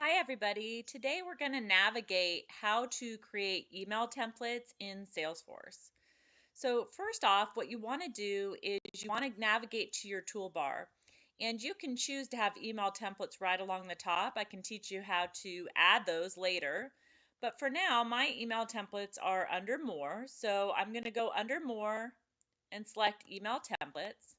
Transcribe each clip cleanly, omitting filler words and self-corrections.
Hi everybody. Today we're going to navigate how to create email templates in Salesforce. So first off, what you want to do is you want to navigate to your toolbar, and you can choose to have email templates right along the top. I can teach you how to add those later. But for now, my email templates are under More. So I'm going to go under More and select Email Templates.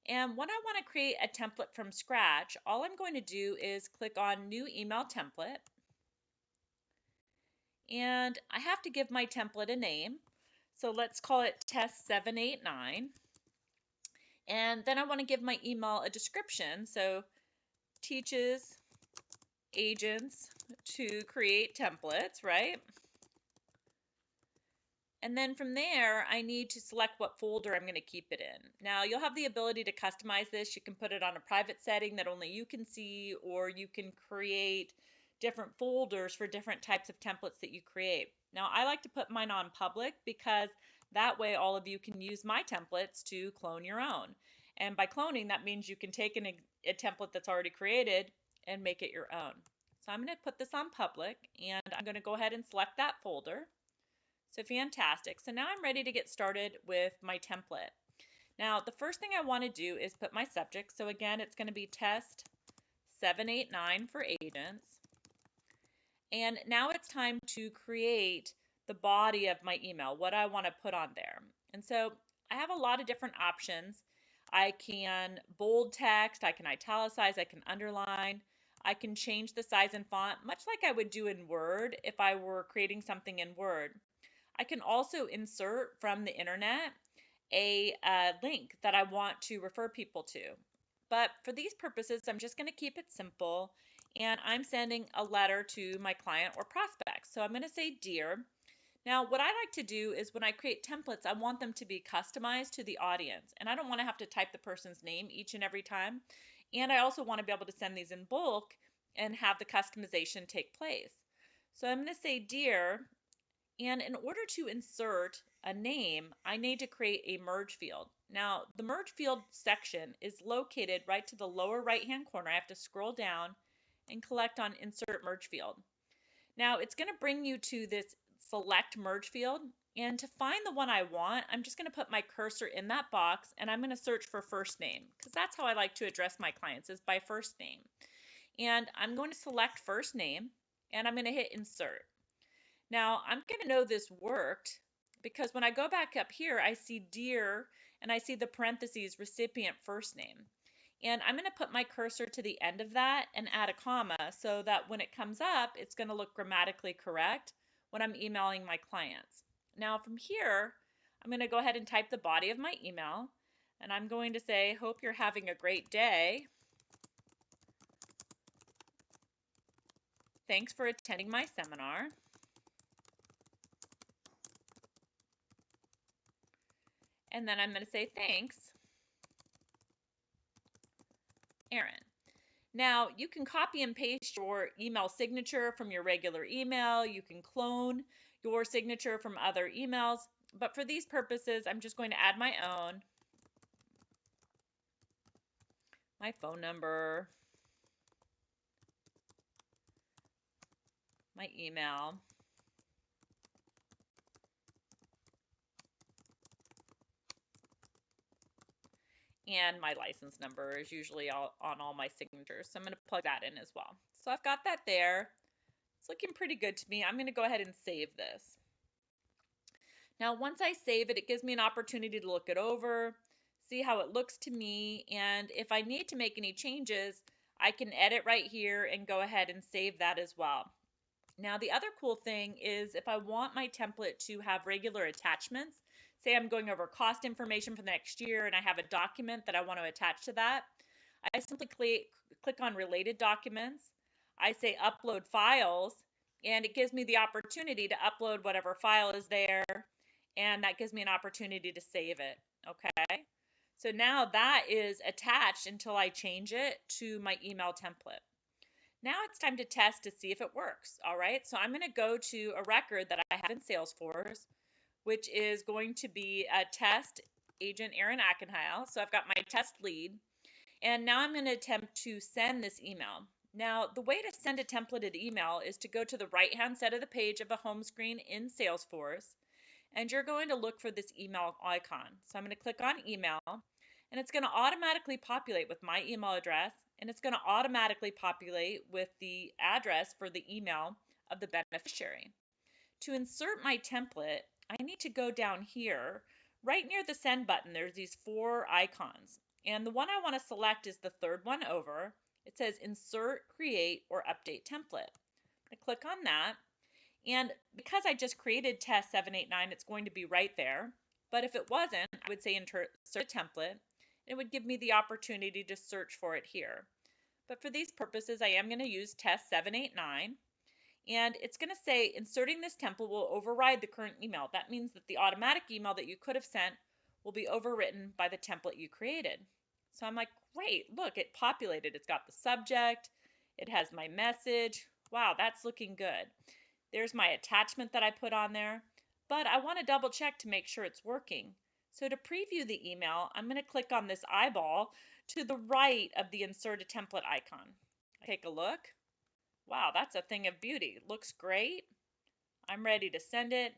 And when I want to create a template from scratch, all I'm going to do is click on New Email Template. And I have to give my template a name. So let's call it Test 789. And then I want to give my email a description. So teaches agents to create templates, right? And then from there, I need to select what folder I'm going to keep it in. Now, you'll have the ability to customize this. You can put it on a private setting that only you can see, or you can create different folders for different types of templates that you create. Now, I like to put mine on public because that way all of you can use my templates to clone your own. And by cloning, that means you can take a template that's already created and make it your own. So I'm going to put this on public, and I'm going to go ahead and select that folder. So fantastic. So now I'm ready to get started with my template. Now, the first thing I want to do is put my subject. So again, it's going to be Test 789 for agents. And now it's time to create the body of my email, what I want to put on there. And so I have a lot of different options. I can bold text, I can italicize, I can underline, I can change the size and font, much like I would do in Word if I were creating something in Word. I can also insert from the internet a link that I want to refer people to. But for these purposes, I'm just going to keep it simple, and I'm sending a letter to my client or prospect. So I'm going to say Dear. Now, what I like to do is when I create templates, I want them to be customized to the audience, and I don't want to have to type the person's name each and every time. And I also want to be able to send these in bulk and have the customization take place. So I'm going to say Dear. And in order to insert a name, I need to create a merge field. Now, the merge field section is located right to the lower right-hand corner. I have to scroll down and select on Insert Merge Field. Now, it's going to bring you to this Select Merge Field. And to find the one I want, I'm just going to put my cursor in that box, and I'm going to search for first name, because that's how I like to address my clients, is by first name. And I'm going to select first name, and I'm going to hit Insert. Now, I'm going to know this worked because when I go back up here, I see Dear and I see the parentheses recipient first name. And I'm going to put my cursor to the end of that and add a comma so that when it comes up, it's going to look grammatically correct when I'm emailing my clients. Now, from here, I'm going to go ahead and type the body of my email. And I'm going to say, hope you're having a great day. Thanks for attending my seminar. And then I'm going to say thanks, Aaron. Now, you can copy and paste your email signature from your regular email. You can clone your signature from other emails. But for these purposes, I'm just going to add my own, my phone number, my email, and my license number is usually on all my signatures. So I'm going to plug that in as well. So I've got that there. It's looking pretty good to me. I'm going to go ahead and save this. Now, once I save it, it gives me an opportunity to look it over, see how it looks to me, and if I need to make any changes, I can edit right here and go ahead and save that as well. Now, the other cool thing is if I want my template to have regular attachments, say I'm going over cost information for the next year and I have a document that I want to attach to that, I simply click on Related Documents. I say Upload Files, and it gives me the opportunity to upload whatever file is there, and that gives me an opportunity to save it, okay? So now that is attached until I change it to my email template. Now it's time to test to see if it works, all right? So I'm going to go to a record that I have in Salesforce, which is going to be a test agent Aaron Ackenheil. So I've got my test lead, and now I'm going to attempt to send this email. Now, the way to send a templated email is to go to the right-hand side of the page of a home screen in Salesforce, and you're going to look for this email icon. So I'm going to click on email, and it's going to automatically populate with my email address, and it's going to automatically populate with the address for the email of the beneficiary. To insert my template, I need to go down here. Right near the send button, there's these four icons, and the one I want to select is the third one over. It says insert, create, or update template. I click on that, and because I just created test 789, it's going to be right there. But if it wasn't, I would say insert a template. It would give me the opportunity to search for it here. But for these purposes, I am going to use test 789. And it's going to say inserting this template will override the current email. That means that the automatic email that you could have sent will be overwritten by the template you created. So I'm like, great, look, it populated. It's got the subject, it has my message. Wow, that's looking good. There's my attachment that I put on there, but I want to double check to make sure it's working. So to preview the email, I'm going to click on this eyeball to the right of the insert a template icon. Take a look. Wow, that's a thing of beauty. It looks great. I'm ready to send it.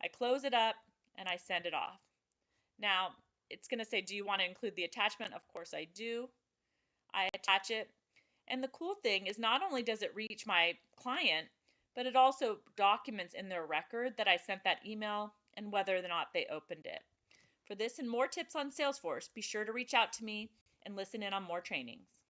I close it up and I send it off. Now, it's going to say, do you want to include the attachment? Of course I do. I attach it. And the cool thing is not only does it reach my client, but it also documents in their record that I sent that email and whether or not they opened it. For this and more tips on Salesforce, be sure to reach out to me and listen in on more trainings.